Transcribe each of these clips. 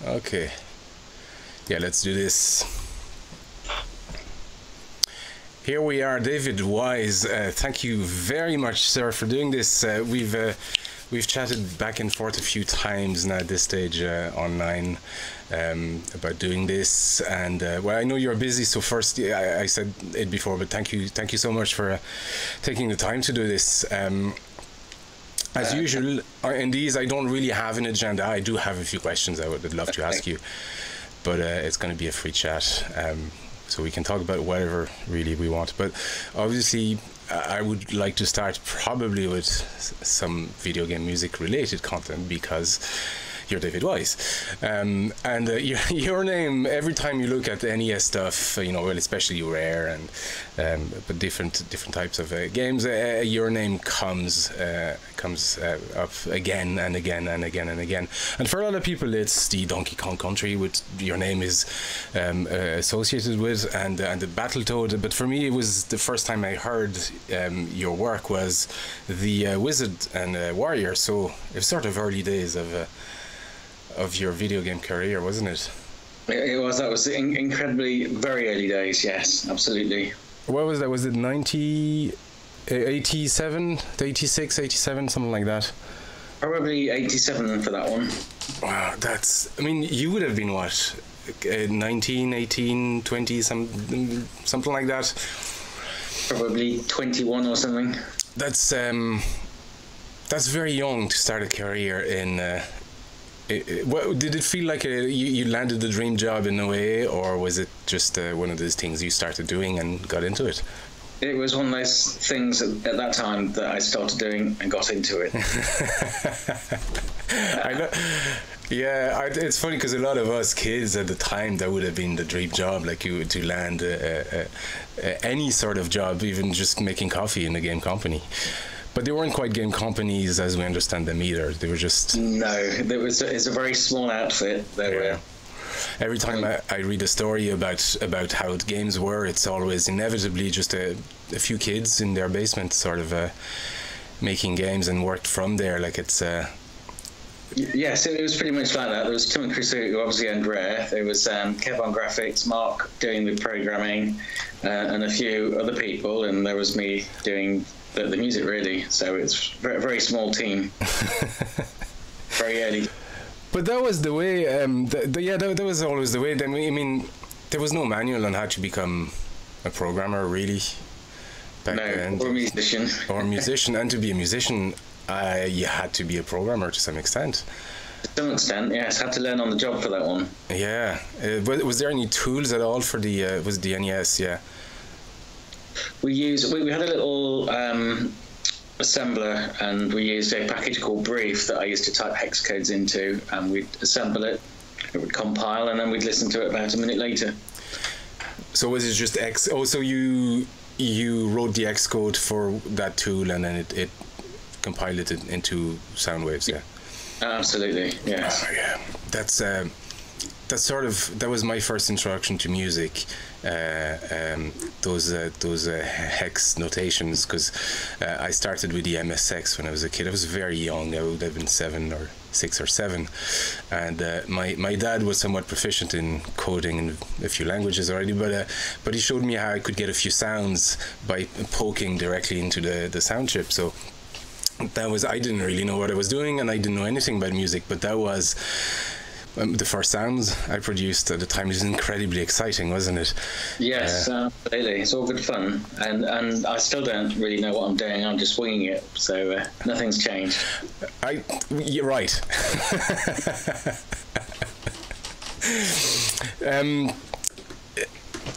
Okay. Yeah, let's do this. Here we are, David Wise. Thank you very much, sir, for doing this. We've chatted back and forth a few times now at this stage online about doing this, and well, I know you're busy. So first, I said it before, but thank you so much for taking the time to do this. As usual, in these, I don't really have an agenda. I do have a few questions I would love to ask you, but it's going to be a free chat. So we can talk about whatever really we want. But obviously, I would like to start probably with some video game music related content, because you're David Wise, and your name, every time you look at the NES stuff, you know, well, especially Rare and but different types of games, your name comes up again and again and again and again. And for a lot of people, it's the Donkey Kong Country, which your name is associated with, and the Battletoad. But for me, it was the first time I heard your work was the Wizard and Warrior. So it's sort of early days of your video game career, wasn't it? It was. That was incredibly very early days. Yes, absolutely. What was that? Was it 90, 87, 86, 87, something like that? Probably 87 for that one. Wow, that's. I mean, you would have been what, 19, 18, 20, something like that. Probably 21 or something. That's very young to start a career in. Did it feel like you landed the dream job in a way, or was it just one of those things you started doing and got into it? It was one of those things at that time that I started doing and got into it. I know. Yeah, it's funny because a lot of us kids at the time, that would have been the dream job, like you to land any sort of job, even just making coffee in a game company. But they weren't quite game companies as we understand them either. They were just... No, it's a very small outfit. Were. Every time I read a story about how games were, it's always inevitably just a few kids in their basement sort of making games and worked from there. Like it's... Yes, it was pretty much like that. There was Tim and Chris who obviously owned Rare. There was Kev on graphics, Mark doing the programming, and a few other people, and there was me doing the music, really. So it's a very small team. Very early. But that was the way, that was always the way. I mean, there was no manual on how to become a programmer, really. Back then. Or a musician. Or a musician. And to be a musician, you had to be a programmer to some extent. To some extent, yes. Had to learn on the job for that one. Yeah. Was there any tools at all for the NES? Yeah. We had a little assembler, and we used a package called Brief that I used to type hex codes into, and we'd assemble it. It would compile, and then we'd listen to it about a minute later. So was it just X? Oh, so you wrote the X code for that tool, and then it compiled it into sound waves. Yeah. Absolutely. Yes. Oh, yeah. That was my first introduction to music. Those hex notations, because I started with the MSX when I was a kid. I was very young. I would have been 6 or 7, and my dad was somewhat proficient in coding in a few languages already, but he showed me how I could get a few sounds by poking directly into the sound chip. So that was, I didn't really know what I was doing, and I didn't know anything about music, but that was the first sounds I produced at the time. It was incredibly exciting, wasn't it? Yes, absolutely. It's all good fun, and I still don't really know what I'm doing. I'm just winging it, so nothing's changed. You're right.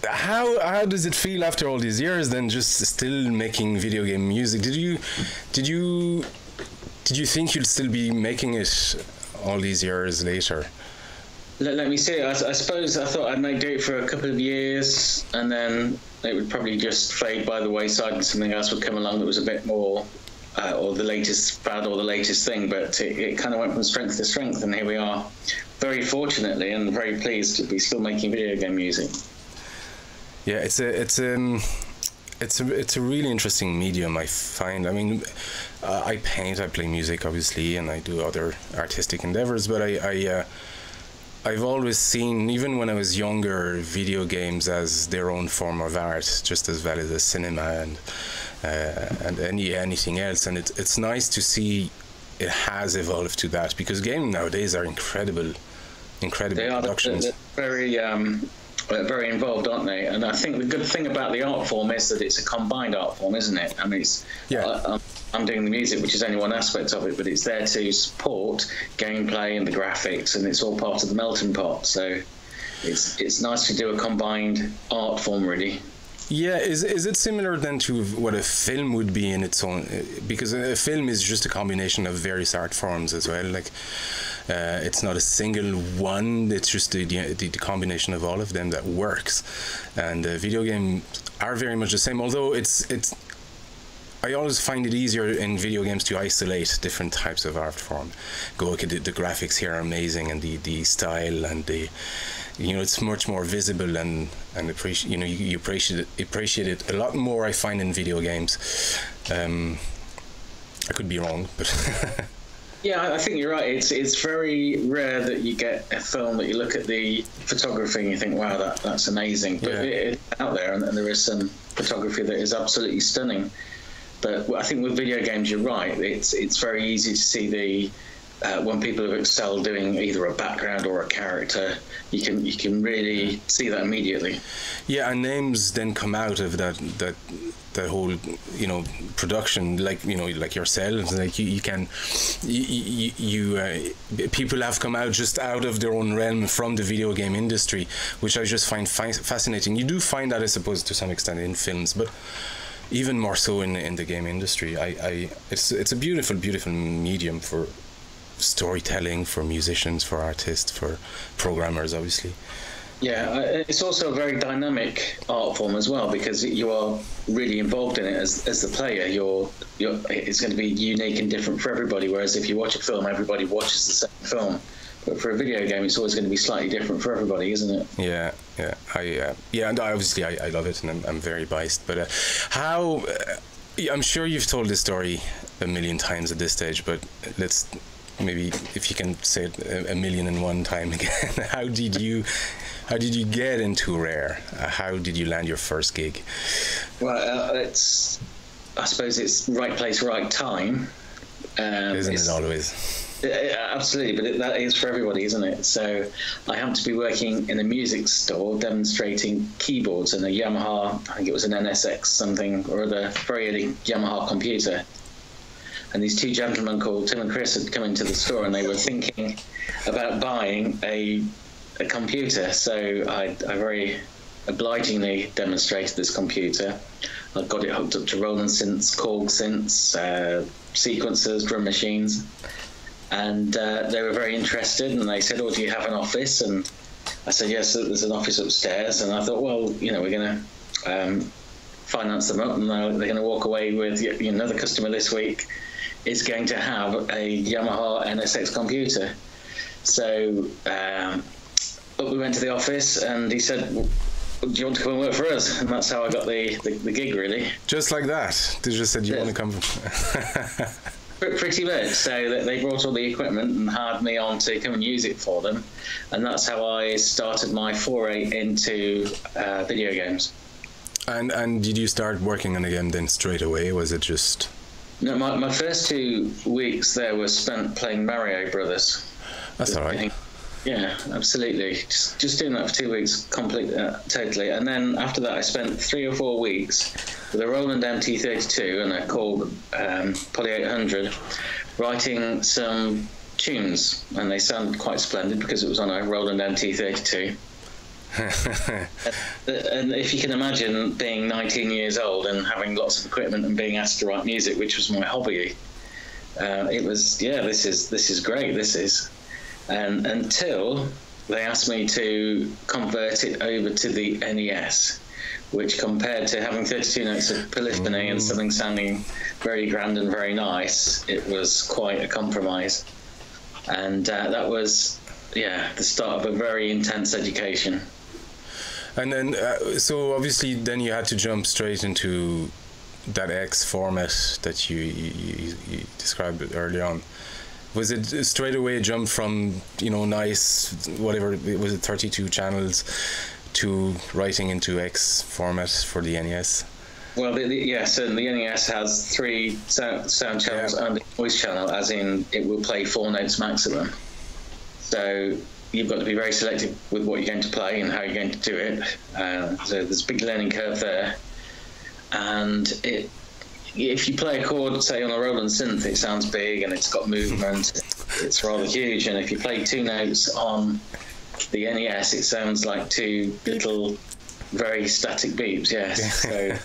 How does it feel after all these years then, just still making video game music? Did you think you'd still be making it all these years later? Let me see. I suppose I thought I'd do it for a couple of years, and then it would probably just fade by the wayside, and something else would come along that was a bit more, or the latest fad, or the latest thing. But it kind of went from strength to strength, and here we are, very fortunately, and very pleased to be still making video game music. Yeah, it's a really interesting medium, I find. I mean, I paint, I play music, obviously, and I do other artistic endeavors, but I've always seen, even when I was younger, video games as their own form of art, just as valid as cinema and anything else. And it's nice to see it has evolved to that, because games nowadays are incredible productions. They're very involved, aren't they? And I think the good thing about the art form is that it's a combined art form, isn't it? I mean, I'm doing the music, which is only one aspect of it, but it's there to support gameplay and the graphics, and it's all part of the melting pot. So it's nice to do a combined art form, really. Yeah, is it similar then to what a film would be in its own? Because a film is just a combination of various art forms as well. Like, it's not a single one. It's just the combination of all of them that works. And video games are very much the same. Although I always find it easier in video games to isolate different types of art form. Go, okay, the graphics here are amazing, and the style and the, it's much more visible and you appreciate it a lot more, I find, in video games. I could be wrong, but yeah, I think you're right. It's very rare that you get a film that you look at the photography and you think, wow, that's amazing. But it's out there, and there is some photography that is absolutely stunning. But I think with video games, you're right. It's very easy to see when people have excelled doing either a background or a character. You can really see that immediately. Yeah, and names then come out of that whole production, like like yourselves. Like people have come out just out of their own realm from the video game industry, which I just find fascinating. You do find that, I suppose, to some extent in films, but even more so in the game industry. It's a beautiful medium for storytelling, for musicians, for artists, for programmers, obviously. Yeah, it's also a very dynamic art form as well, because you are really involved in it as the player. It's going to be unique and different for everybody, whereas if you watch a film, everybody watches the same film. But for a video game, it's always going to be slightly different for everybody, isn't it? Yeah. And obviously I love it, and I'm very biased. But how? I'm sure you've told this story a million times at this stage, but let's maybe, if you can say it a million and one time again. How did you get into Rare? How did you land your first gig? Well, I suppose it's right place, right time. Isn't it always? Absolutely, but that is for everybody, isn't it? So I happened to be working in a music store demonstrating keyboards and a Yamaha, I think it was an NSX something or other, very early Yamaha computer. And these two gentlemen called Tim and Chris had come into the store, and they were thinking about buying a computer. So I very obligingly demonstrated this computer. I got it hooked up to Roland synths, Korg synths, sequencers, drum machines. And they were very interested, and they said, "Oh, do you have an office?" And I said, "Yes, there's an office upstairs." And I thought, well, we're going to finance them up, and they're going to walk away with another customer this week is going to have a Yamaha NSX computer. So we went to the office, and he said, well, do you want to come and work for us? And that's how I got the gig, really. Just like that? They just said, you want to come? Pretty much. So they brought all the equipment and hired me on to come and use it for them, and that's how I started my foray into video games. And did you start working on the game then straight away? Was it just... No, my first 2 weeks there were spent playing Mario Brothers. That's all right. Yeah, absolutely. Just doing that for 2 weeks, totally. And then after that, I spent 3 or 4 weeks with a Roland MT32 and a Korg Poly 800, writing some tunes, and they sounded quite splendid because it was on a Roland MT32. And if you can imagine being 19 years old and having lots of equipment and being asked to write music, which was my hobby, it was, this is great, this is. And until they asked me to convert it over to the NES, which, compared to having 32 notes of polyphony and something sounding very grand and very nice, it was quite a compromise. And that was, the start of a very intense education. And then, so obviously then you had to jump straight into that X format that you described earlier on. Was it straight away jump from, you know, nice, whatever, was it 32 channels to writing into X format for the NES? Well, yes, and the NES has 3 sound channels and a voice channel, as in it will play 4 notes maximum. So you've got to be very selective with what you're going to play and how you're going to do it. So there's a big learning curve there. And if you play a chord, say on a Roland synth, it sounds big and it's got movement. It's rather huge. And if you play 2 notes on the NES, it sounds like 2 little, very static beeps. Yes. So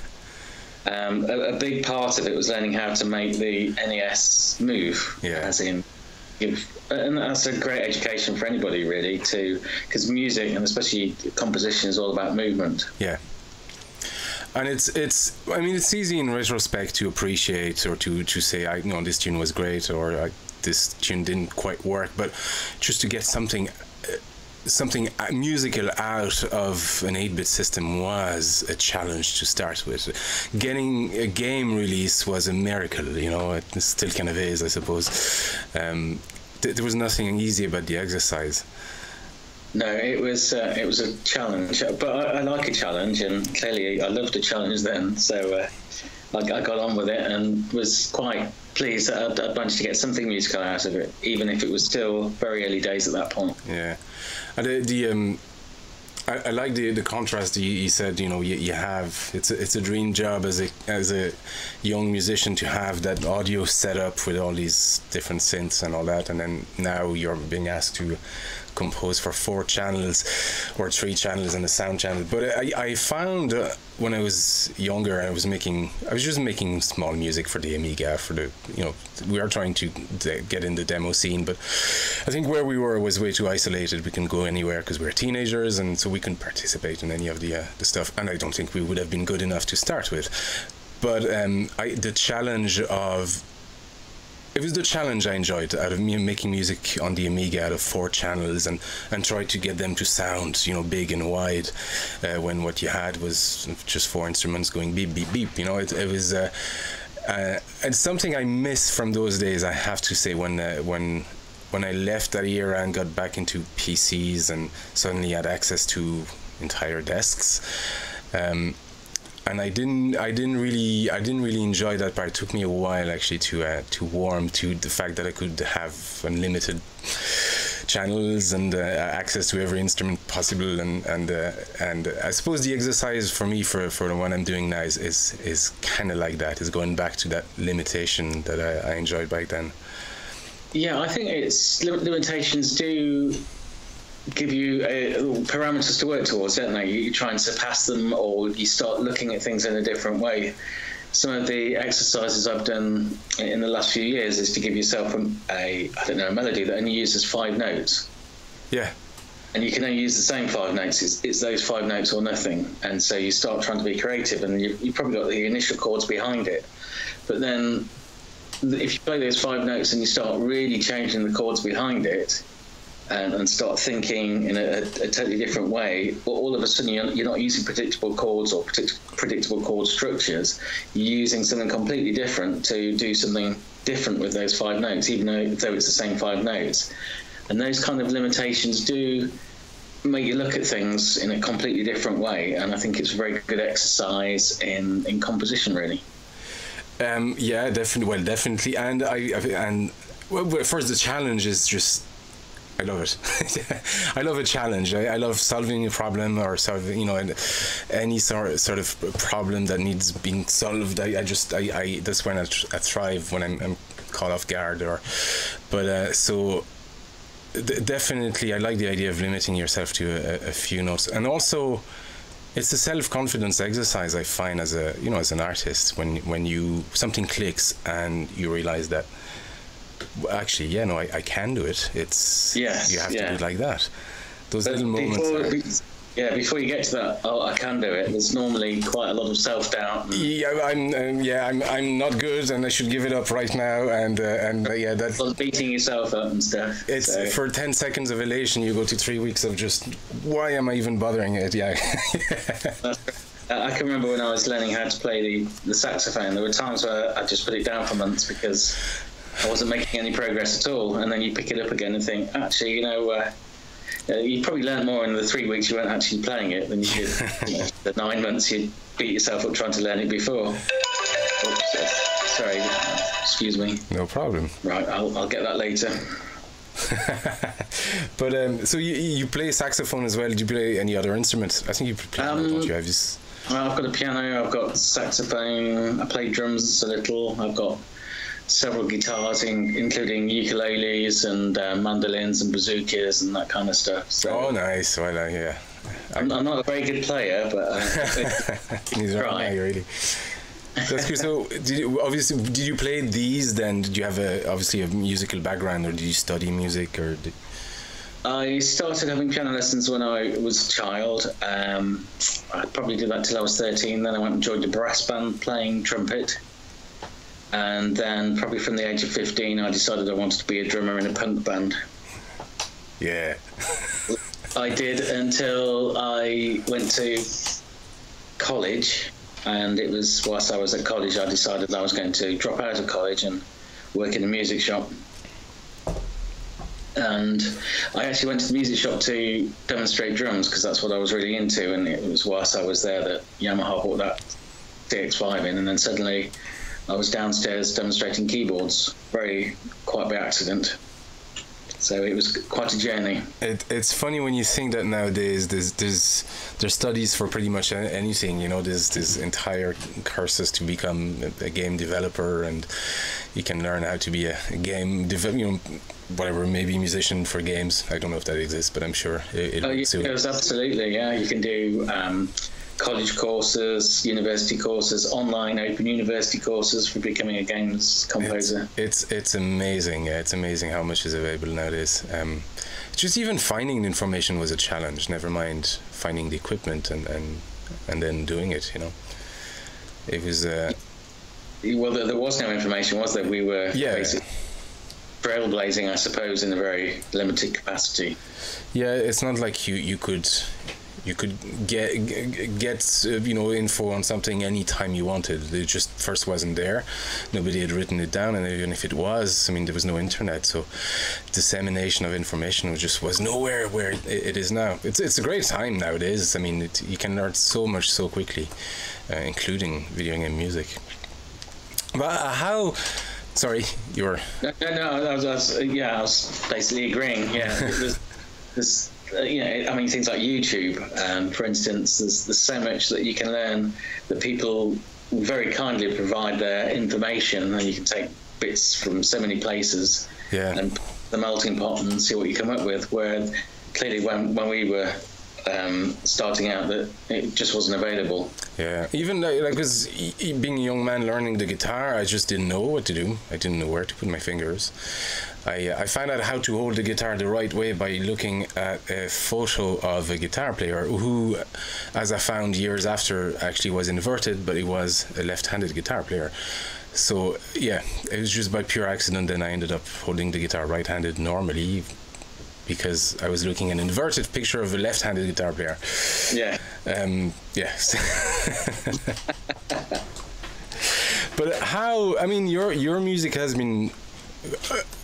a big part of it was learning how to make the NES move. Yeah. As in, and that's a great education for anybody, really, because music and especially composition is all about movement. Yeah. And I mean, it's easy in retrospect to appreciate or to say, you know, this tune was great, or this tune didn't quite work, but just to get something musical out of an 8-bit system was a challenge to start with. Getting a game release was a miracle, you know. It still kind of is, I suppose. There was nothing easy about the exercise. No, it was a challenge, but I like a challenge, and clearly I loved a challenge then. So I got on with it and was quite pleased that I'd managed to get something musical out of it, even if it was still very early days at that point. Yeah, and I like the contrast. You said, you know, you have it's a dream job as a young musician to have that audio setup with all these different synths and all that, and then now you're being asked to compose for 4 channels or 3 channels and a sound channel. But I found when I was younger, I was just making small music for the Amiga, for the, you know, we are trying to get in the demo scene, but I think where we were was way too isolated. We can go anywhere because we're teenagers, and so we couldn't participate in any of the stuff, and I don't think we would have been good enough to start with. But the challenge of it was the challenge I enjoyed out of me making music on the Amiga out of 4 channels and try to get them to sound, you know, big and wide, when what you had was just 4 instruments going beep beep beep. You know, it was and something I miss from those days, I have to say, when I left that era and got back into PCs and suddenly had access to entire desks. And I didn't really enjoy that part. It took me a while actually to warm to the fact that I could have unlimited channels and access to every instrument possible. And I suppose the exercise for me for the one I'm doing now is kind of like that. Is going back to that limitation that I enjoyed back then. Yeah, I think limitations do give you parameters to work towards, don't they? You try and surpass them, or you start looking at things in a different way. Some of the exercises I've done in the last few years is to give yourself a melody that only uses 5 notes. Yeah. And you can only use the same 5 notes. It's those 5 notes or nothing. And so you start trying to be creative, and you've probably got the initial chords behind it. But then if you play those 5 notes and you start really changing the chords behind it, and start thinking in a totally different way, but all of a sudden you're not using predictable chords or predictable chord structures. You're using something completely different to do something different with those 5 notes, even though it's the same 5 notes. And those kind of limitations do make you look at things in a completely different way, and I think it's a very good exercise in composition, really. Yeah, definitely. Well, definitely. And first, the challenge is just, I love it. I love a challenge. I love solving a problem, or solving, you know, any sort of problem that needs being solved. I that's when I thrive, when I'm caught off guard. So definitely, I like the idea of limiting yourself to a few notes, and also it's a self-confidence exercise I find as an artist, when something clicks and you realize that, actually, I can do it. You have to do it like that. Those little moments. Before you get to that, I can do it, there's normally quite a lot of self-doubt. I'm not good, and I should give it up right now. That's beating yourself up and stuff. It's for 10 seconds of elation, you go to 3 weeks of just, why am I even bothering it? Yeah. I can remember when I was learning how to play the saxophone, there were times where I just put it down for months because I wasn't making any progress at all. And then you pick it up again and think, actually, you probably learned more in the 3 weeks you weren't actually playing it than you did the 9 months you beat yourself up trying to learn it before. Oops, sorry, excuse me. No problem. Right, I'll get that later. But so you play saxophone as well. Do you play any other instruments? I think you play piano, don't you? I've got a piano, I've got saxophone, I play drums a little, I've got several guitars, including ukuleles and mandolins and bazookas and that kind of stuff. So, oh, nice. Well, yeah. I'm not a very good player, but neither am I, really. That's cool. So, did you play these then? Did you have obviously a musical background, or did you study music, or? I started having piano lessons when I was a child. I probably did that till I was 13. Then I went and joined a brass band playing trumpet. And then probably from the age of 15, I decided I wanted to be a drummer in a punk band. Yeah. I did until I went to college. And it was whilst I was at college, I decided I was going to drop out of college and work in a music shop. And I actually went to the music shop to demonstrate drums because that's what I was really into. And it was whilst I was there that Yamaha bought that DX5 in, and then suddenly I was downstairs demonstrating keyboards, quite by accident. So it was quite a journey. It's funny when you think that nowadays there's studies for pretty much anything. There's entire courses to become a game developer, and you can learn how to be a game whatever, maybe musician for games. I don't know if that exists, but I'm sure it yes, absolutely. Yeah, you can do college courses, university courses, online open university courses for becoming a games composer. It's amazing. Yeah, it's amazing how much is available nowadays. Just even finding the information was a challenge. Never mind finding the equipment and then doing it. It was. Well, there was no information, was there? We were basically trailblazing, I suppose, in a very limited capacity. Yeah, it's not like you could get info on something anytime you wanted. It just first wasn't there. Nobody had written it down, and even if it was, there was no internet, so dissemination of information was nowhere where it is now. It's a great time nowadays. You can learn so much so quickly, including video game music. But how? Sorry, you were. No. I was basically agreeing. Yeah, there's things like YouTube, for instance. There's so much that you can learn that people very kindly provide their information, and you can take bits from so many places and put the melting pot and see what you come up with. Where clearly, when we were starting out, that it just wasn't available. Yeah, even because being a young man learning the guitar, I just didn't know what to do. I didn't know where to put my fingers. I found out how to hold the guitar the right way by looking at a photo of a guitar player who, as I found years after, actually was inverted, but he was a left-handed guitar player. So yeah, it was just by pure accident. Then I ended up holding the guitar right-handed normally, because I was looking at an inverted picture of a left-handed guitar player. Yeah. Yes. But how? Your music has been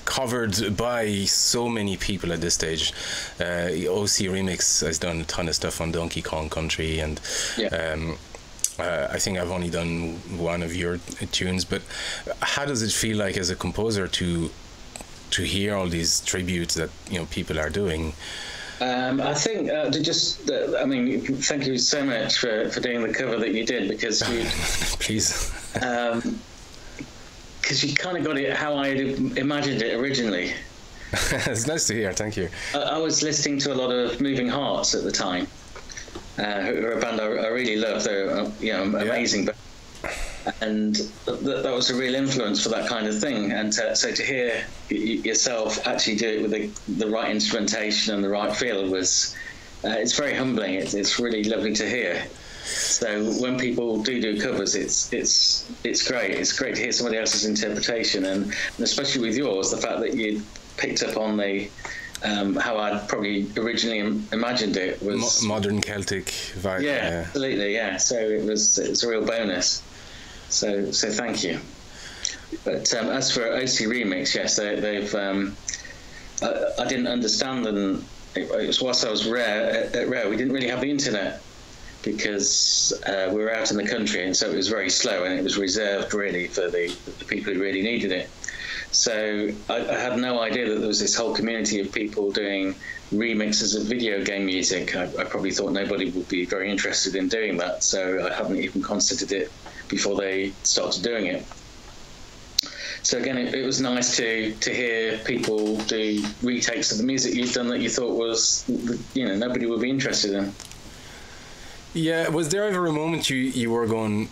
covered by so many people at this stage. OC Remix has done a ton of stuff on Donkey Kong Country, and I think I've only done one of your tunes. But how does it feel like as a composer to hear all these tributes that people are doing? I think thank you so much for doing the cover that you did, because you please. Because you kind of got it how I imagined it originally. It's nice to hear. Thank you. I was listening to a lot of Moving Hearts at the time, who are a band I really love. They're amazing. But and that was a real influence for that kind of thing. And so to hear yourself actually do it with the right instrumentation and the right feel was, it's very humbling. It's really lovely to hear. So when people do covers, it's great. It's great to hear somebody else's interpretation, and especially with yours, the fact that you picked up on the how I'd probably originally imagined it was modern Celtic vibe. Yeah, absolutely. Yeah. So it's a real bonus. So thank you. But as for OC Remix, yes, they've. I didn't understand them. It was whilst I was at Rare, we didn't really have the internet because we were out in the country, and so it was very slow, and it was reserved really for the people who really needed it. So I had no idea that there was this whole community of people doing remixes of video game music. I probably thought nobody would be very interested in doing that, so I hadn't even considered it before they started doing it. So again, it was nice to hear people do retakes of the music you've done that you thought was, nobody would be interested in. Yeah, was there ever a moment you were going,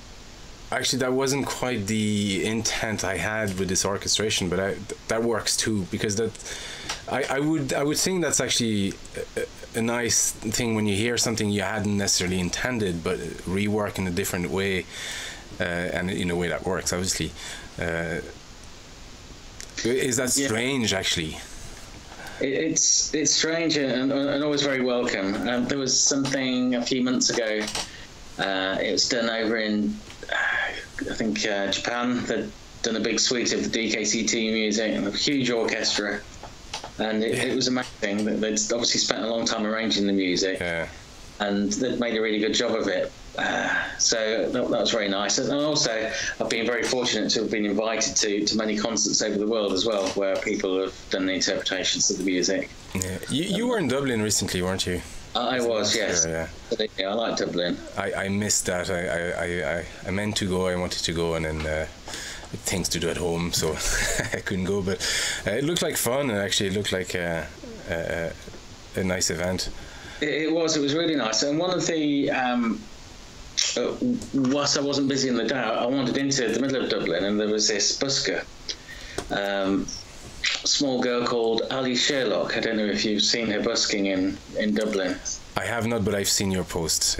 actually that wasn't quite the intent I had with this orchestration, but that works too, because that I would think that's actually a nice thing when you hear something you hadn't necessarily intended, but rework in a different way, and in a way that works, obviously. Is that strange, actually? It's strange and always very welcome. There was something a few months ago. It was done over in, I think, Japan. They'd done a big suite of the DKCT music and a huge orchestra. And it was amazing. They'd obviously spent a long time arranging the music. Yeah. And they'd made a really good job of it. So that was very nice. And also, I've been very fortunate to have been invited to many concerts over the world as well, where people have done the interpretations of the music. Yeah. You were in Dublin recently, weren't you? I was, yes. Year, yeah, I like Dublin. I missed that. I meant to go. I wanted to go, and then things to do at home, so I couldn't go. But it looked like fun, and actually it looked like a nice event. It was really nice. And one of the whilst I wasn't busy in the day, I wandered into the middle of Dublin, and there was this busker, small girl called Ali Sherlock. I don't know if you've seen her busking in Dublin. I have not, but I've seen your posts.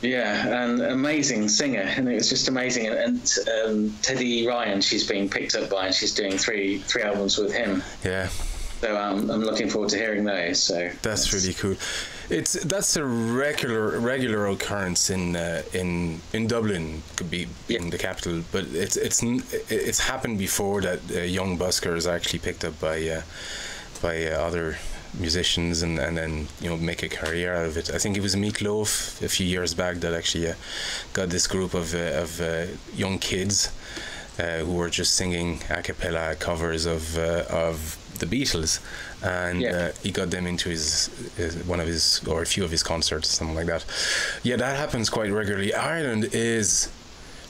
Yeah, and amazing singer, and it was just amazing. And Teddy Ryan, she's being picked up by, and she's doing three albums with him. Yeah. So I'm looking forward to hearing those. So that's really cool. That's a regular occurrence in Dublin, could be in the capital, but it's happened before that young buskers are actually picked up by other musicians and then make a career out of it. I think it was Meatloaf a few years back that actually got this group of young kids who were just singing a cappella covers of the Beatles, and he got them into one of his or a few of his concerts, something like that. Yeah, that happens quite regularly. Ireland is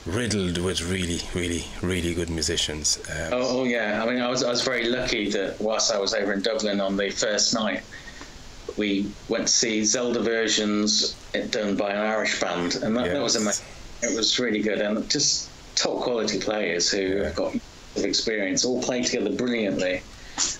riddled with really good musicians. Oh yeah, I mean, I was very lucky that whilst I was over in Dublin on the first night, we went to see Zelda versions done by an Irish band, and that was amazing. It was really good, and just top quality players who have got experience, all play together brilliantly.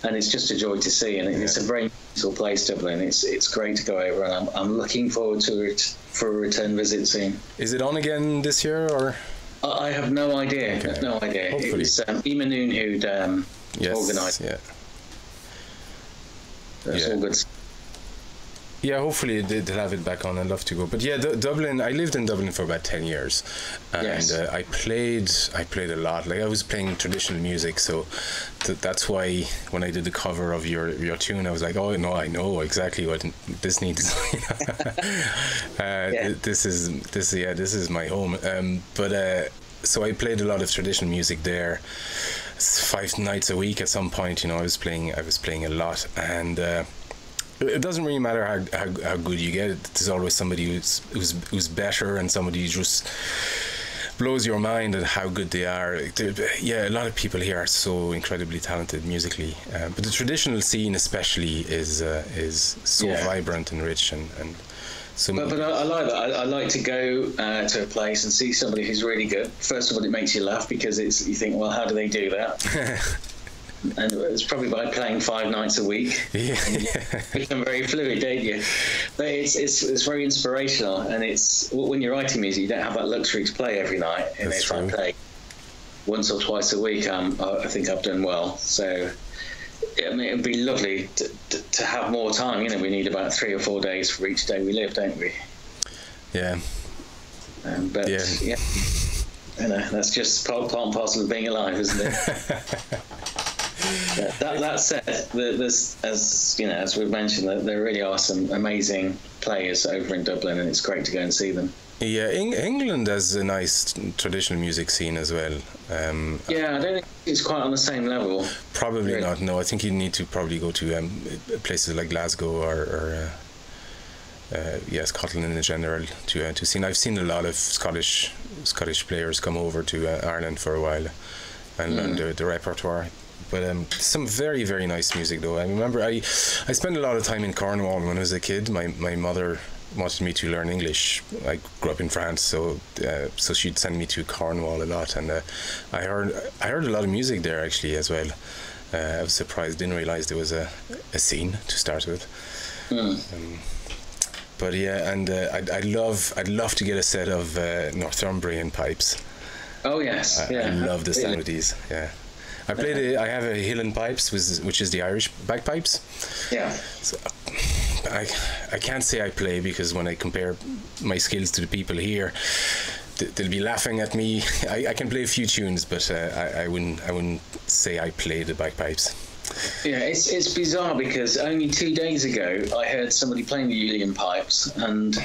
And it's just a joy to see, and it's a very beautiful place, Dublin. It's great to go over, and I'm looking forward to it for a return visit soon. Is it on again this year, or? I have no idea. Okay. No idea. Hopefully. It was Emanoon who'd organised. Yeah. That's all good. Yeah, hopefully they'll have it back on. I'd love to go. But yeah, Dublin. I lived in Dublin for about 10 years, and I played a lot. Like I was playing traditional music, so that's why when I did the cover of your tune, I was like, oh no, I know exactly what this needs. This is my home. So I played a lot of traditional music there. 5 nights a week at some point. I was playing a lot, and. It doesn't really matter how good you get. There's always somebody who's better, and somebody who just blows your mind at how good they are. Yeah, a lot of people here are so incredibly talented musically, but the traditional scene especially is so vibrant and rich and so. But I like that. I like to go to a place and see somebody who's really good. First of all, it makes you laugh because you think, well, how do they do that? And it's probably by playing 5 nights a week. Yeah. You become very fluid, don't you? But it's very inspirational, and it's when you're writing music, you don't have that luxury to play every night. And if I play once or twice a week, I think I've done well. So I mean, it'd be lovely to have more time. We need about 3 or 4 days for each day we live, don't we? Yeah. that's just part and parcel of being alive, isn't it? That said, there's, as we've mentioned, there really are some amazing players over in Dublin, and it's great to go and see them. Yeah, England has a nice traditional music scene as well. Yeah, I don't think it's quite on the same level. Probably really. not. No, I think you need to probably go to places like Glasgow or Scotland in general to see. And I've seen a lot of Scottish players come over to Ireland for a while and learn the repertoire. But some very, very nice music though. I remember I spent a lot of time in Cornwall when I was a kid. My mother wanted me to learn English. I grew up in France, so she'd send me to Cornwall a lot, and I heard a lot of music there actually as well. I was surprised, didn't realise there was a scene to start with. But yeah, and I'd love to get a set of Northumbrian pipes. Oh yes, I love the sound of these. Yeah. I have a Hill and Pipes, which is the Irish bagpipes. Yeah. So, I can't say I play, because when I compare my skills to the people here, they'll be laughing at me. I can play a few tunes, but I wouldn't say I play the bagpipes. Yeah, it's bizarre, because only 2 days ago I heard somebody playing the uilleann pipes, and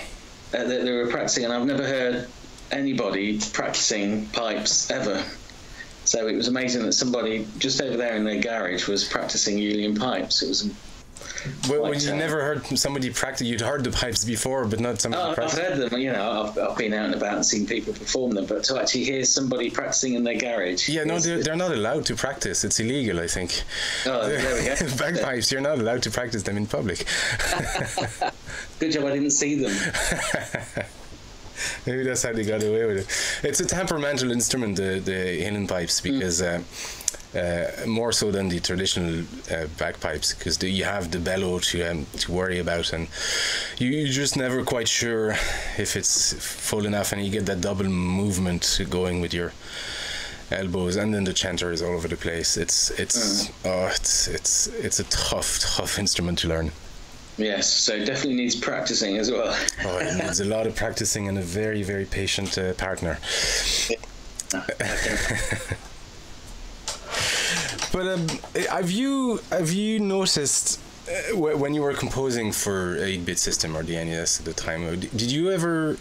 they were practicing, and I've never heard anybody practicing pipes ever. So it was amazing that somebody just over there in their garage was practicing uilleann pipes. It was. Well, you never heard somebody practice. You'd heard the pipes before, but not somebody practice. I've heard them. I've been out and about and seen people perform them, but to actually hear somebody practicing in their garage. Yeah, no, they're not allowed to practice. It's illegal, I think. Oh, there we go. Bagpipes, you're not allowed to practice them in public. Good job I didn't see them. Maybe that's how they got away with it. It's a temperamental instrument, the Hill pipes, because more so than the traditional bagpipes, because you have the bellow to worry about, and you're just never quite sure if it's full enough, and you get that double movement going with your elbows, and then the chanter is all over the place. It's a tough instrument to learn. Yes, so it definitely needs practicing as well. Oh, it needs a lot of practicing and a very, very patient partner. But have you noticed when you were composing for 8-bit system or the NES at the time, did you ever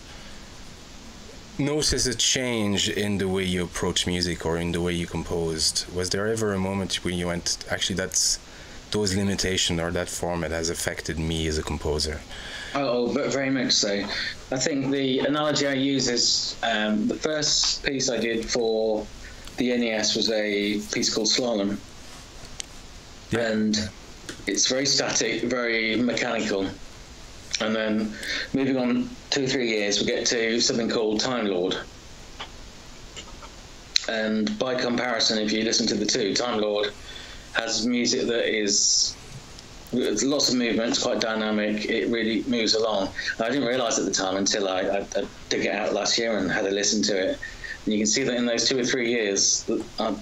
notice a change in the way you approach music or in the way you composed? Was there ever a moment where you went, actually those limitations or that format has affected me as a composer? Oh, but very much so. I think the analogy I use is the first piece I did for the NES was a piece called Slalom. Yeah. And it's very static, very mechanical. And then moving on 2 or 3 years, we get to something called Time Lord. And by comparison, if you listen to the two, Time Lord has music that is lots of movement, it's quite dynamic, it really moves along. I didn't realise at the time until I dug it out last year and had a listen to it. And you can see that in those 2 or 3 years, I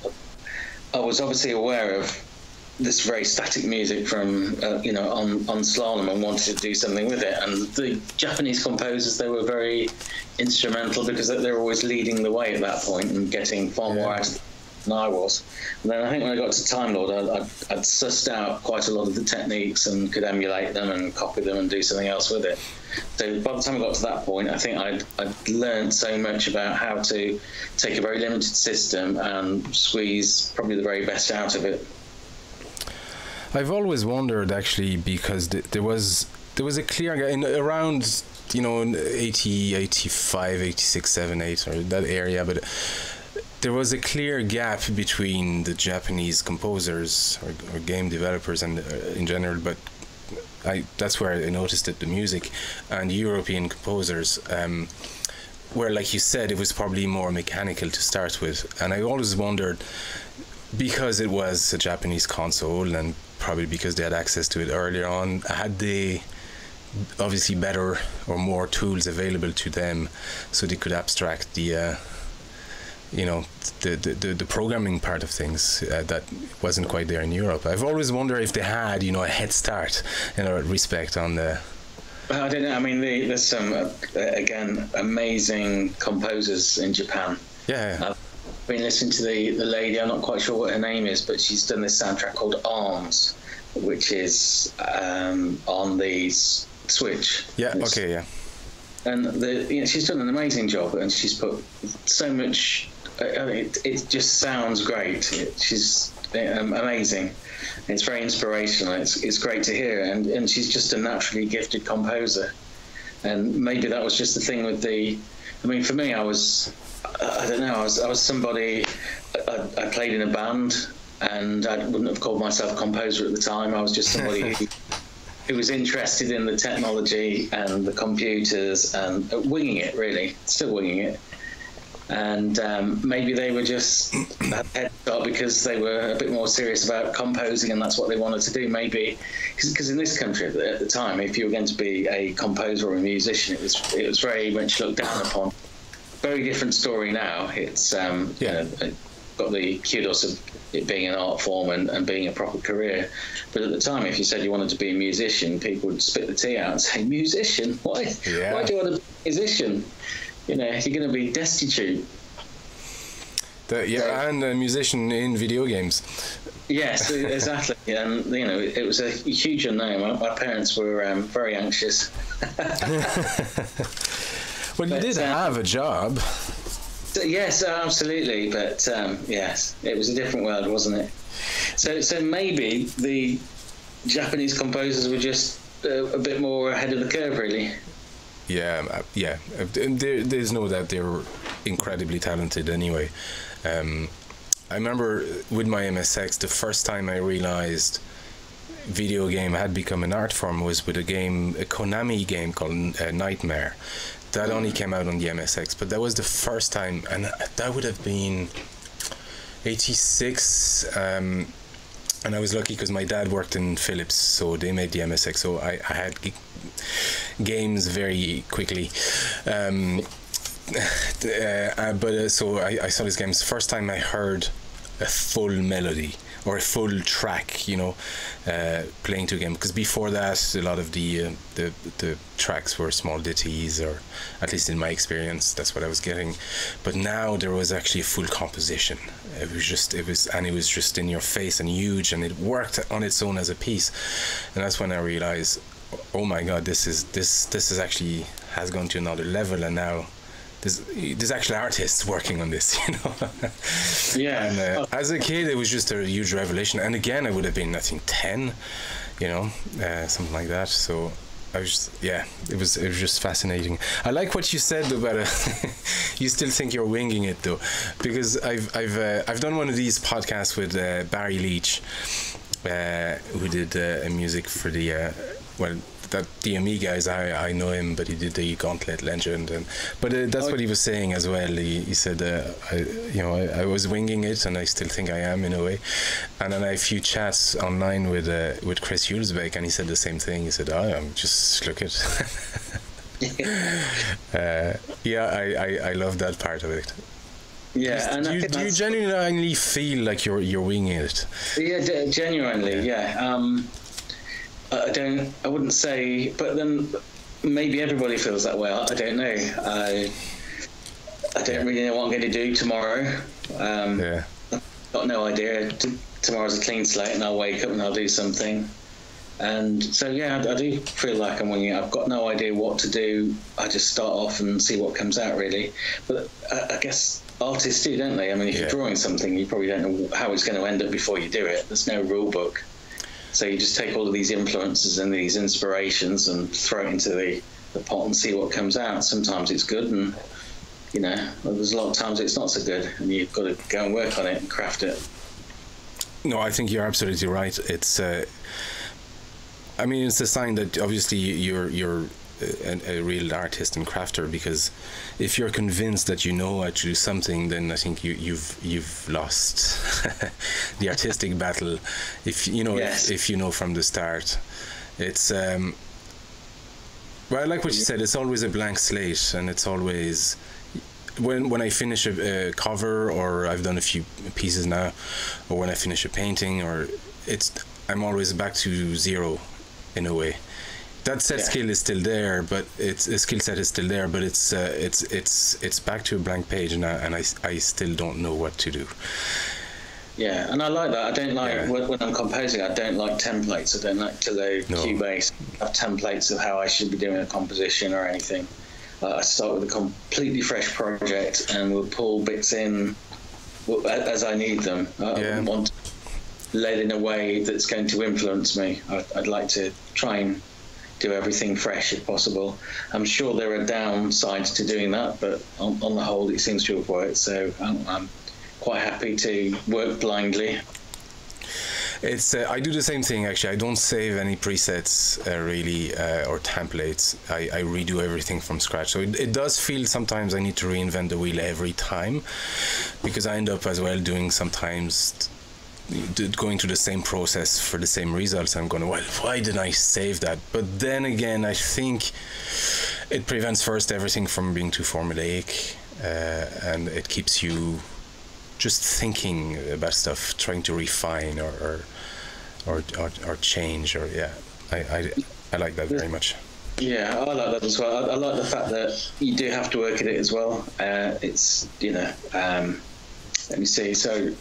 was obviously aware of this very static music from, on Slalom, and wanted to do something with it. And the Japanese composers, they were very instrumental, because they were always leading the way at that point and getting far more out of it than I was. And then I think when I got to Time Lord, I'd sussed out quite a lot of the techniques and could emulate them and copy them and do something else with it. So by the time I got to that point, I think I'd learned so much about how to take a very limited system and squeeze probably the very best out of it. I've always wondered, actually, because there was a clear around 80, 85, 86, 7, 8, or that area, but there was a clear gap between the Japanese composers or game developers and in general, but that's where I noticed it, the music, and European composers, where, like you said, it was probably more mechanical to start with. And I always wondered, because it was a Japanese console and probably because they had access to it earlier on, had they obviously better or more tools available to them so they could abstract the programming part of things that wasn't quite there in Europe. I've always wondered if they had, a head start in a respect on the... I don't know. I mean, there's some, again, amazing composers in Japan. Yeah. I've been listening to the lady, I'm not quite sure what her name is, but she's done this soundtrack called Arms, which is on the Switch. Yeah, okay, yeah. And she's done an amazing job, and she's put so much. I mean, it just sounds great. She's amazing. It's very inspirational. It's great to hear, and she's just a naturally gifted composer. And maybe that was just the thing with the. I mean, for me, I don't know. I was somebody. I played in a band, and I wouldn't have called myself a composer at the time. I was just somebody who was interested in the technology and the computers and winging it, really, still winging it. And maybe they were just a head start because they were a bit more serious about composing, and that's what they wanted to do. Maybe because in this country at the time, if you were going to be a composer or a musician, it was very much looked down upon. Very different story now. It's got the kudos of it being an art form and being a proper career. But at the time, if you said you wanted to be a musician, people would spit the tea out and say, "Musician? Why? Yeah. Why do you want to be a musician? You're going to be destitute." And a musician in video games. Yes, exactly. And it was a huge unknown. My parents were very anxious. Well, you did have a job. Yes, absolutely. But yes, it was a different world, wasn't it? So maybe the Japanese composers were just a bit more ahead of the curve, really. Yeah. There's no doubt they were incredibly talented anyway. I remember with my MSX, the first time I realized video game had become an art form was with a Konami game called Nightmare. That only came out on the MSX, but that was the first time, and that would have been 86. And I was lucky because my dad worked in Philips, so they made the MSX, so I had games very quickly. So I saw these games. First time I heard a full melody or a full track, playing to a game. Because before that, a lot of the tracks were small ditties, or at least in my experience, that's what I was getting. But now there was actually a full composition. It was just in your face and huge, and it worked on its own as a piece. And that's when I realized, oh my God, this is actually has gone to another level, and now there's actually artists working on this, Yeah. And as a kid, it was just a huge revelation. And again, I would have been, I think, 10, something like that. So I was, it was just fascinating. I like what you said about you still think you're winging it though, because I've done one of these podcasts with Barry Leach, who did music for the the Amiga is I know him, but he did the Gauntlet Legend, but that's what he was saying as well. He said I was winging it, and I still think I am in a way. And then I had a few chats online with Chris Hulsbeck, and he said the same thing. He said, I'm just look it. I love that part of it. Yeah, and do you genuinely feel like you're winging it? Yeah, genuinely, yeah. I wouldn't say, but then maybe everybody feels that way. I don't know. I don't really know what I'm going to do tomorrow. I've got no idea. Tomorrow's a clean slate, and I'll wake up and I'll do something. And so, I do feel like I'm winging it. I've got no idea what to do. I just start off and see what comes out, really. But I guess artists do, don't they? I mean, if you're drawing something, you probably don't know how it's going to end up before you do it. There's no rule book. So you just take all of these influences and these inspirations and throw it into the pot and see what comes out. Sometimes it's good, and there's a lot of times it's not so good, and you've got to go and work on it and craft it. No, I think you're absolutely right. It's it's a sign that obviously you're a real artist and crafter, because if you're convinced that you know how to do something, then I think you've lost the artistic battle. If if you know from the start, it's I like what you said. It's always a blank slate, and it's always when I finish a cover, or I've done a few pieces now, or when I finish a painting, I'm always back to zero in a way. that set skill is still there, but it's a skill set is still there, but it's back to a blank page now, and I still don't know what to do. Yeah, and I like that. I don't like when I'm composing. I don't like templates. I don't like to load Cubase. Have templates of how I should be doing a composition or anything. I start with a completely fresh project and will pull bits in as I need them. I wouldn't want led in a way that's going to influence me. I'd like to try and do everything fresh if possible. I'm sure there are downsides to doing that, but on the whole, it seems to have worked. So I'm quite happy to work blindly. It's I do the same thing actually. I don't save any presets really or templates. I redo everything from scratch. So it does feel sometimes I need to reinvent the wheel every time, because I end up as well doing sometimes going through the same process for the same results. I'm going, well, why didn't I save that? But then again, I think it prevents first everything from being too formulaic, and it keeps you just thinking about stuff, trying to refine or change, or I like that very much. Yeah, I like that as well. I like the fact that you do have to work at it as well. It's let me see. So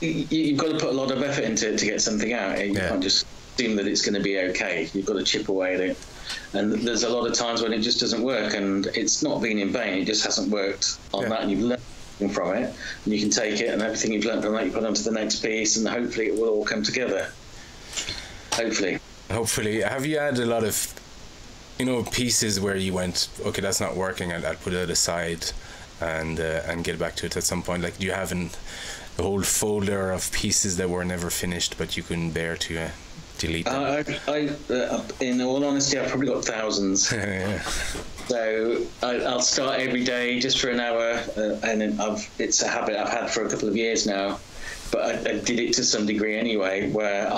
you've got to put a lot of effort into it to get something out. You can't just assume that it's going to be okay. You've got to chip away at it. And there's a lot of times when it just doesn't work, and it's not been in vain. It just hasn't worked on that, and you've learned from it, and you can take it and everything you've learned from that you put onto the next piece, and hopefully it will all come together. Hopefully. Have you had a lot of pieces where you went, okay, that's not working, I'll put it aside and get back to it at some point? Like, do you have a whole folder of pieces that were never finished but you couldn't bear to delete them? In all honesty, I've probably got thousands. So I'll start every day just for an hour, and it's a habit I've had for a couple of years now, but I did it to some degree anyway, where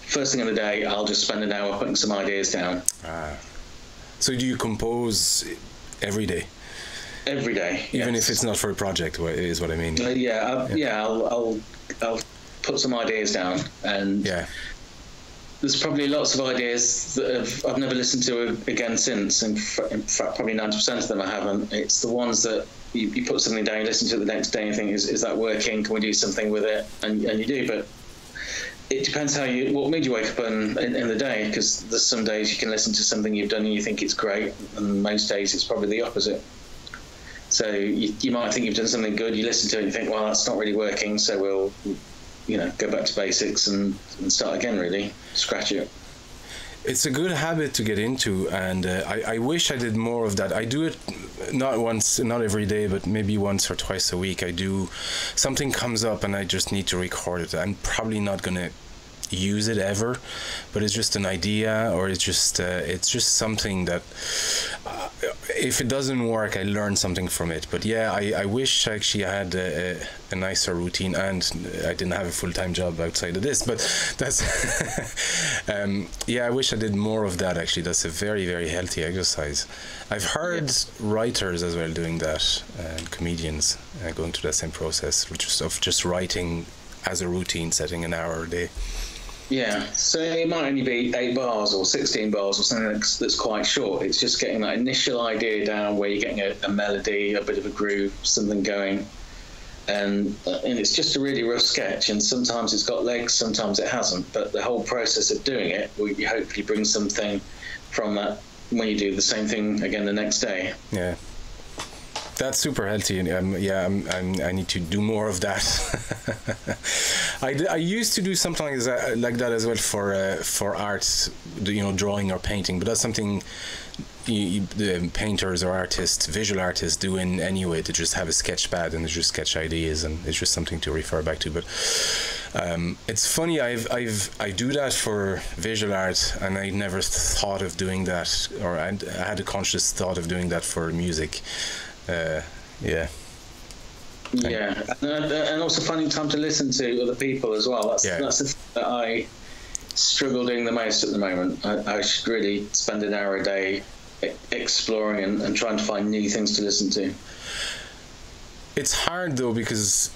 first thing in the day, I'll just spend an hour putting some ideas down. So do you compose every day? Every day, even if it's not for a project, is what I mean. I'll put some ideas down, and there's probably lots of ideas that I've never listened to again since. In fact, probably 90% of them I haven't. It's the ones that you put something down, you listen to it the next day, and you think, is that working? Can we do something with it? And you do, but it depends what mood you wake up in the day, because there's some days you can listen to something you've done and you think it's great, and most days it's probably the opposite. So you might think you've done something good, you listen to it and you think, well, that's not really working, so we'll go back to basics and start again, really, scratch it. It's a good habit to get into, and I wish I did more of that. I do it not every day, but maybe once or twice a week. Something comes up and I just need to record it. I'm probably not gonna use it ever, but it's just an idea, or it's just something that if it doesn't work, I learn something from it. But I wish actually I had a nicer routine, and I didn't have a full-time job outside of this, but that's I wish I did more of that. Actually, that's a very, very healthy exercise. I've heard writers as well doing that, and comedians going through that same process, of just writing as a routine, setting an hour a day. Yeah, so it might only be 8 bars or 16 bars or something that's quite short. It's just getting that initial idea down where you're getting a melody, a bit of a groove, something going. And it's just a really rough sketch, and sometimes it's got legs, sometimes it hasn't. But the whole process of doing it, you hopefully bring something from that when you do the same thing again the next day. Yeah. That's super healthy, and I need to do more of that. I used to do something like that as well for art, drawing or painting. But that's something the painters or artists, visual artists, do in anyway. To just have a sketch pad and just sketch ideas, and it's just something to refer back to. But it's funny. I do that for visual art, and I never thought of doing that, or I had a conscious thought of doing that for music. And also finding time to listen to other people as well. That's the thing that I struggle doing the most at the moment. I should really spend an hour a day exploring and trying to find new things to listen to. It's hard though, because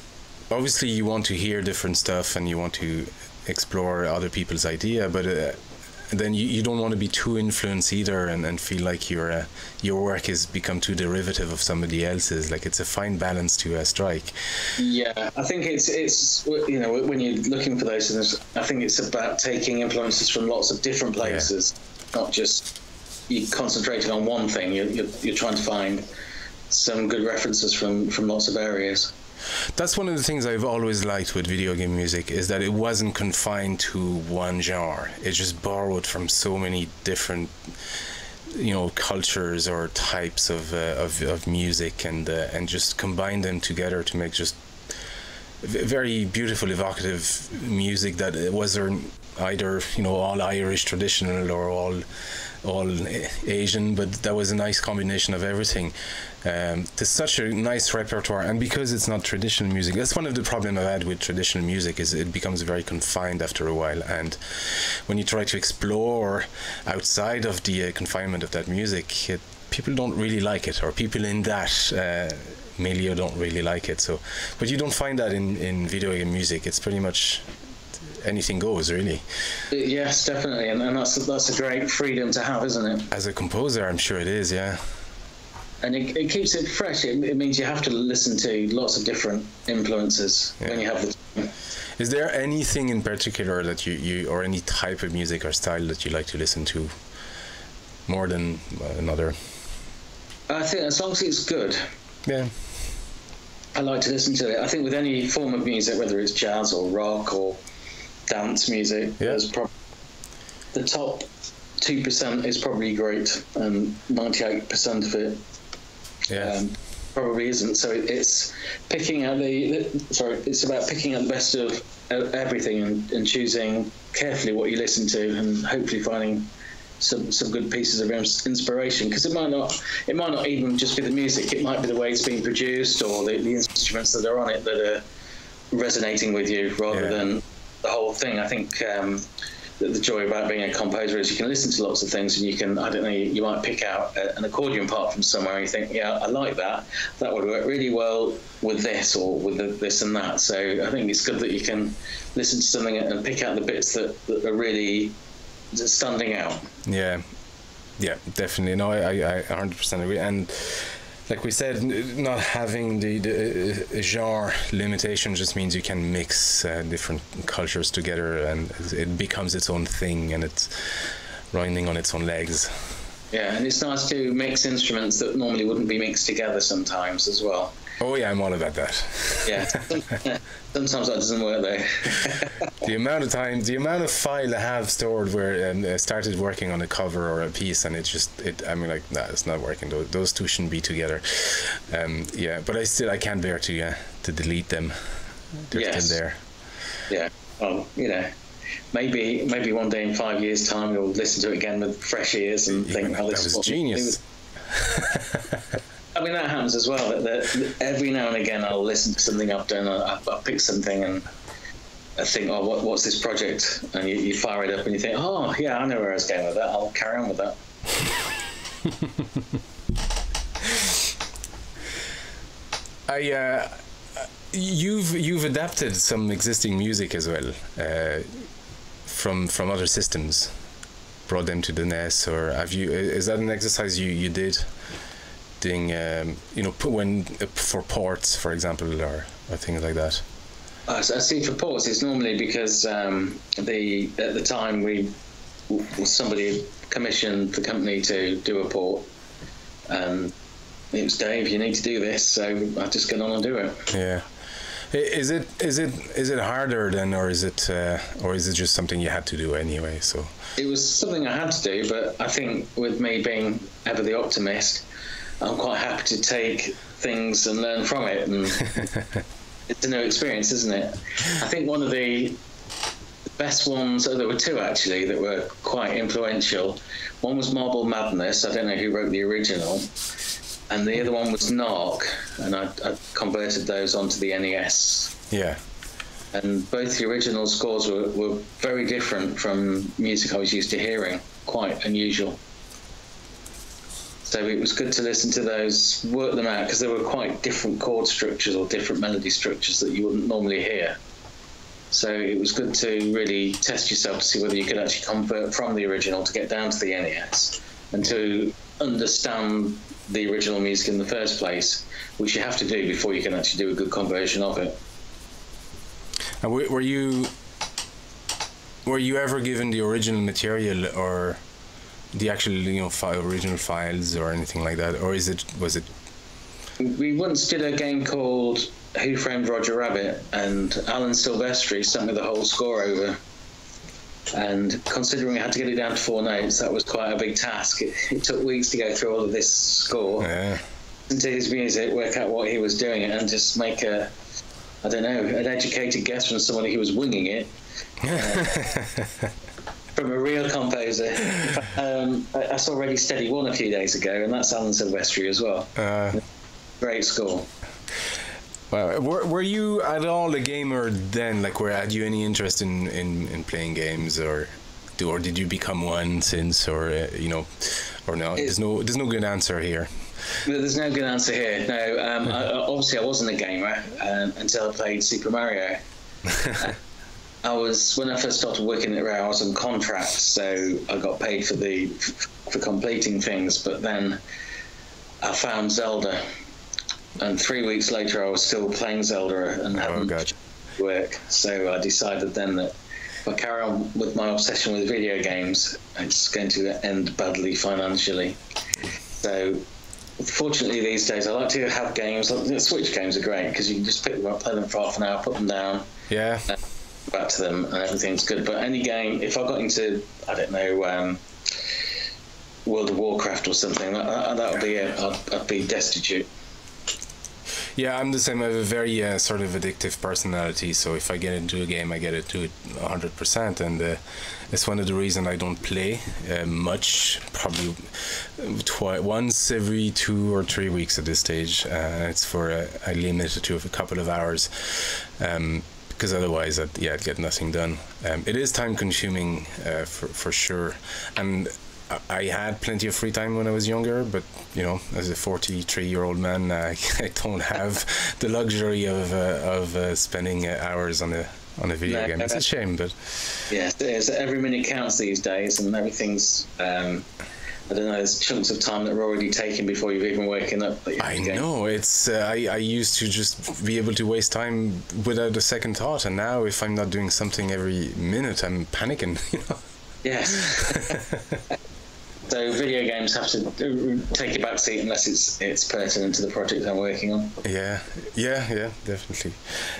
obviously you want to hear different stuff and you want to explore other people's idea, but then you don't want to be too influenced either, and feel like your work has become too derivative of somebody else's. Like, it's a fine balance to strike. Yeah, I think it's you know, when you're looking for those things, I think it's about taking influences from lots of different places, not just you concentrating on one thing. You're trying to find some good references from lots of areas. That's one of the things I've always liked with video game music, is that it wasn't confined to one genre. It just borrowed from so many different, you know, cultures or types of music, and just combined them together to make just very beautiful, evocative music that was either, you know, all Irish traditional or all Asian, but that was a nice combination of everything. There's such a nice repertoire, and because it's not traditional music, that's one of the problems I've had with traditional music, is it becomes very confined after a while, and when you try to explore outside of the confinement of that music, people don't really like it, or people in that milieu don't really like it. So, but you don't find that in video game music. It's pretty much anything goes, really. Yes, definitely, and that's a great freedom to have, isn't it? As a composer, I'm sure it is, yeah. And it keeps it fresh. It means you have to listen to lots of different influences when you have the time. Is there anything in particular that you or any type of music or style that you like to listen to more than another? I think as long as it's good, I like to listen to it. I think with any form of music, whether it's jazz or rock or dance music, there's probably the top 2% is probably great, and 98% of it probably isn't. So it's picking out it's about picking out the best of everything, and choosing carefully what you listen to, and hopefully finding some good pieces of inspiration, because it might not even just be the music. It might be the way it's being produced, or the instruments that are on it that are resonating with you, rather than the whole thing. I think the joy about being a composer is you can listen to lots of things, and you can, I don't know, you might pick out an accordion part from somewhere, and you think, I like that would work really well with this, or with this and that. So I think it's good that you can listen to something and pick out the bits that are really standing out. Yeah, definitely. No, I 100% agree. And like we said, not having the genre limitation just means you can mix different cultures together, and it becomes its own thing, and it's riding on its own legs. Yeah, and it's nice to mix instruments that normally wouldn't be mixed together sometimes as well. Oh yeah, I'm all about that. Yeah, sometimes that doesn't work though. the amount of file I have stored where I started working on a cover or a piece, and it's not working. Those two shouldn't be together. But I can't bear to delete them. They're still there. Yeah. Well, maybe one day in 5 years' time you'll listen to it again with fresh ears and think, "Oh, this was genius." I mean, that happens as well. That every now and again I'll listen to something I've done, I'll pick something and I think, what's this project? And you fire it up and you think, I know where I was going with that. I'll carry on with that. You've adapted some existing music as well from other systems, brought them to the NES, or have you? Is that an exercise you did? Doing for ports, for example, or things like that. I see. For ports, it's normally because at the time somebody commissioned the company to do a port, and it was Dave. You need to do this, so I just get on and do it. Yeah. Is it harder then, or is it just something you had to do anyway? So it was something I had to do, but I think with me being ever the optimist, I'm quite happy to take things and learn from it, and it's a new experience, isn't it? I think one of the best ones, there were two actually that were quite influential. One was Marble Madness. I don't know who wrote the original, and the other one was Narc, and I converted those onto the NES. Yeah. And both the original scores were very different from music I was used to hearing, quite unusual. So it was good to listen to those, work them out, because there were quite different chord structures or different melody structures that you wouldn't normally hear. So it was good to really test yourself to see whether you could actually convert from the original to get down to the NES and to understand the original music in the first place, which you have to do before you can actually do a good conversion of it. And were you ever given the original material or the actual, original files or anything like that, or was it? We once did a game called Who Framed Roger Rabbit, and Alan Silvestri sent me the whole score over. And considering I had to get it down to 4 notes, that was quite a big task. It took weeks to go through all of this score, listen to his music, work out what he was doing, and just make an educated guess from somebody who was winging it. From a real composer. I saw Ready Steady One a few days ago, and that's Alan Silvestri as well. Great score. Wow. Were you at all a gamer then? Like, had you any interest in playing games, or did you become one since, or or no? There's no good answer here. There's no good answer here. No, obviously I wasn't a gamer until I played Super Mario. When I first started working at Rare, I was on contract, so I got paid for completing things. But then I found Zelda, and 3 weeks later I was still playing Zelda and hadn't work. So I decided then that if I carry on with my obsession with video games, it's going to end badly financially. So fortunately these days I like to have games. Switch games are great because you can just pick them up, play them for half an hour, put them down. Yeah. Back to them and everything's good. But any game, if I got into World of Warcraft or something, that would be it. I'd be destitute. Yeah, I'm the same. I have a very sort of addictive personality, so if I get into a game, I get into it 100%, and it's one of the reasons I don't play much, probably once every 2 or 3 weeks at this stage. It's for I limit it to a couple of hours, because otherwise I'd get nothing done. It is time consuming for sure, and I had plenty of free time when I was younger, but as a 43-year-old man, I don't have the luxury of spending hours on a video game. It's a shame, but yeah, every minute counts these days, and everything's I don't know, there's chunks of time that are already taken before you've even woken up. I know, it's I used to just be able to waste time without a second thought, and now if I'm not doing something every minute, I'm panicking. Yes. So video games have to take a back seat unless it's pertinent to the project I'm working on. Yeah, definitely.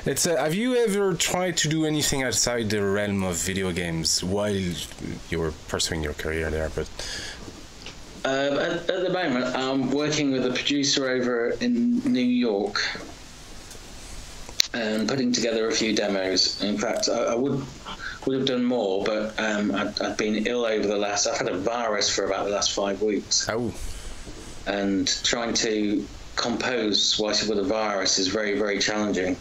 It's have you ever tried to do anything outside the realm of video games while you were pursuing your career there? But at the moment, I'm working with a producer over in New York and putting together a few demos. In fact, I would have done more, but I'd been ill over I've had a virus for about the last 5 weeks. Oh. And trying to compose whilst you've got a virus is very, very challenging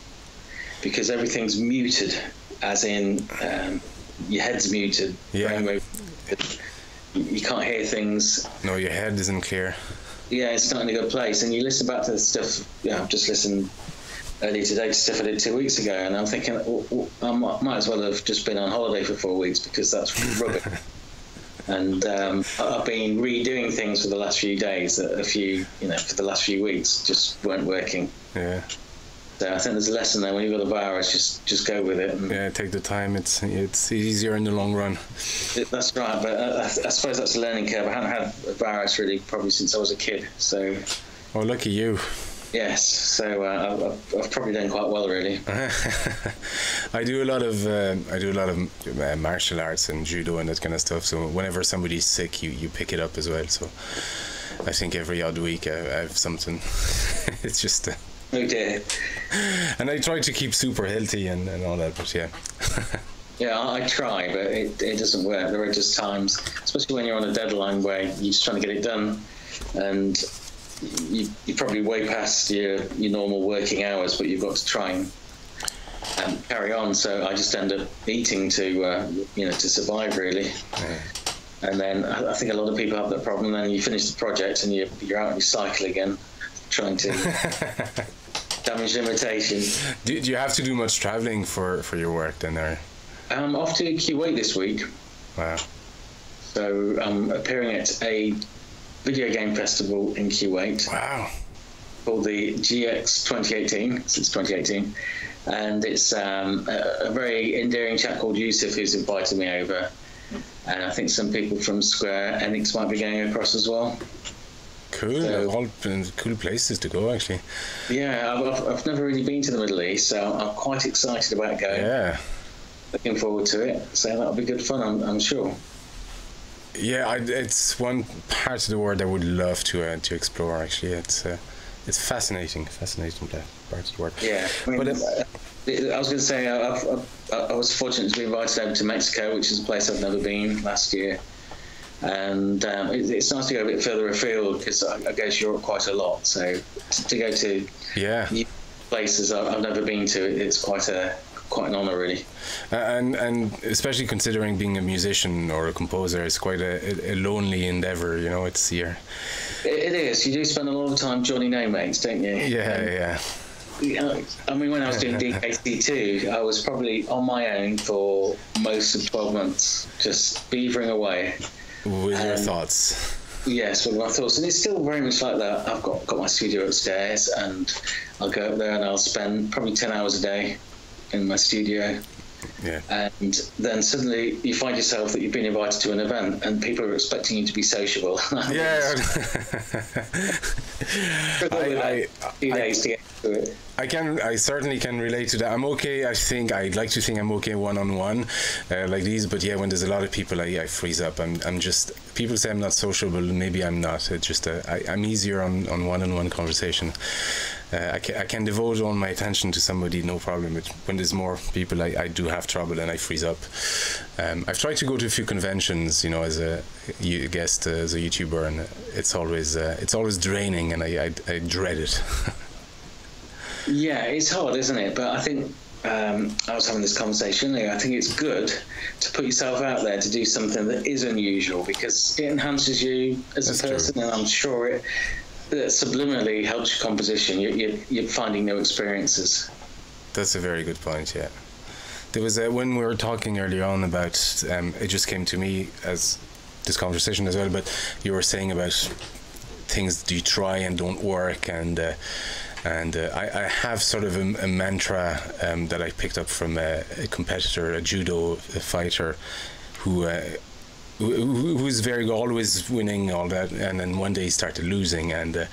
because everything's muted, as in your head's muted. Yeah. You can't hear things. No, your head isn't clear. Yeah, it's not in a good place. And you listen back to the stuff, I've just listened earlier today to stuff I did 2 weeks ago, and I'm thinking, I might as well have just been on holiday for 4 weeks because that's rubbish. And I've been redoing things for the last few days for the last few weeks, just weren't working. Yeah. So I think there's a lesson there. When you've got a virus, just go with it. And take the time. It's easier in the long run. That's right, but I suppose that's a learning curve. I haven't had a virus really probably since I was a kid. So. Oh, lucky you. Yes, so I've probably done quite well, really. I do a lot of martial arts and judo and that kind of stuff. So whenever somebody's sick, you pick it up as well. So I think every odd week I have something. It's just. Oh dear. And I try to keep super healthy and all that, but yeah. Yeah, I try, but it doesn't work. There are just times, especially when you're on a deadline where you're just trying to get it done, and you probably way past your normal working hours, but you've got to try and carry on. So I just end up eating to survive, really. Yeah. And then I think a lot of people have that problem. Then you finish the project and you're out on your cycle again, trying to damage limitation. Do you have to do much traveling for your work then, or? I'm off to Kuwait this week. Wow. So I'm appearing at a video game festival in Kuwait. Wow. Called the GX 2018, since 2018. And it's a very endearing chap called Yusuf who's invited me over. And I think some people from Square Enix might be going across as well. Cool. So, all cool places to go, actually. Yeah, I've never really been to the Middle East, so I'm quite excited about going. Yeah. Looking forward to it. So that'll be good fun, I'm sure. Yeah, it's one part of the world I would love to explore. Actually, it's fascinating part of the world. Yeah, I mean, I was going to say I was fortunate to be invited over to Mexico, which is a place I've never been last year, and it's nice to go a bit further afield because I go to Europe quite a lot. So to go to places I've never been to, it's quite an honour, really. And especially considering being a musician or a composer, it's quite a lonely endeavour. You know, it's here. It is. You do spend a lot of time joining no mates, don't you? Yeah. I mean, when I was doing DKC2, I was probably on my own for most of 12 months, just beavering away. With your thoughts. Yes, with my thoughts. And it's still very much like that. I've got my studio upstairs, and I'll go up there and I'll spend probably 10 hours a day in my studio. Yeah. And then suddenly you find yourself that you've been invited to an event and people are expecting you to be sociable. Yeah. I certainly can relate to that. I'm okay. I'd like to think I'm okay one-on-one like these, but yeah, when there's a lot of people, I freeze up. I'm just, people say I'm not sociable, maybe I'm not. It's just I'm easier on one-on-one conversation. I can devote all my attention to somebody, no problem. But when there's more people, I do have trouble and I freeze up. I've tried to go to a few conventions, you know, as a guest, as a YouTuber, and it's always draining, and I dread it. Yeah, it's hard, isn't it? But I think I was having this conversation earlier. I think it's good to put yourself out there to do something that is unusual because it enhances you as a person, true. And I'm sure it subliminally helps your composition. You're finding new experiences. That's a very good point. Yeah, there was when we were talking earlier on about it just came to me as this conversation as well. But you were saying about things you try and don't work, and I have sort of a mantra that I picked up from a competitor, a judo fighter, who's always winning all that, and then one day he started losing, and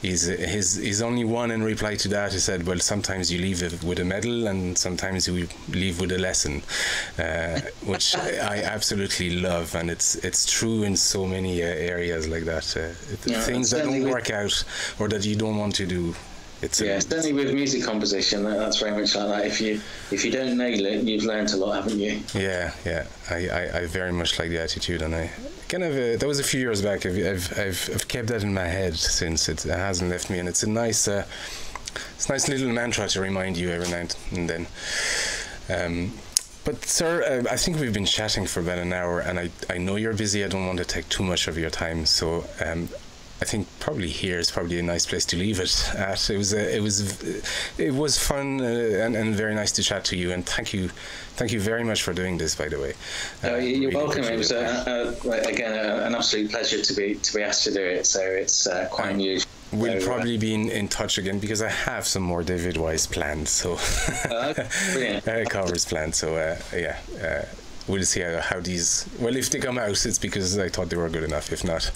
he's only one in reply to that. He said, well, sometimes you leave with a medal and sometimes you leave with a lesson, which I absolutely love, and it's true in so many areas like that. Things that don't work out or that you don't want to do. Certainly with music composition, that's very much like that. If you don't nail it, you've learned a lot, haven't you? Yeah. I very much like the attitude, and I kind of that was a few years back. I've kept that in my head since it hasn't left me, and it's a nice little mantra to remind you every now and then. But sir, I think we've been chatting for about an hour, and I know you're busy. I don't want to take too much of your time, so. I think probably here is probably a nice place to leave it at. It was fun and very nice to chat to you, and thank you very much for doing this, by the way. You're really welcome. It was again an absolute pleasure to be asked to do it. So it's quite unusual. We'll probably be in touch again because I have some more David Wise planned. So brilliant. Covers planned. So we'll see how these. Well, if they come out, it's because I thought they were good enough. If not,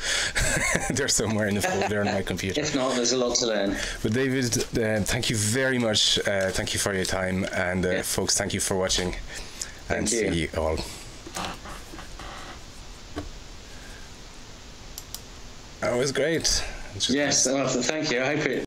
they're somewhere in the folder on my computer. If not, there's a lot to learn. But David, thank you very much. Thank you for your time, and folks, thank you for watching. And see you all. That was great. Yes, well, thank you. I hope it.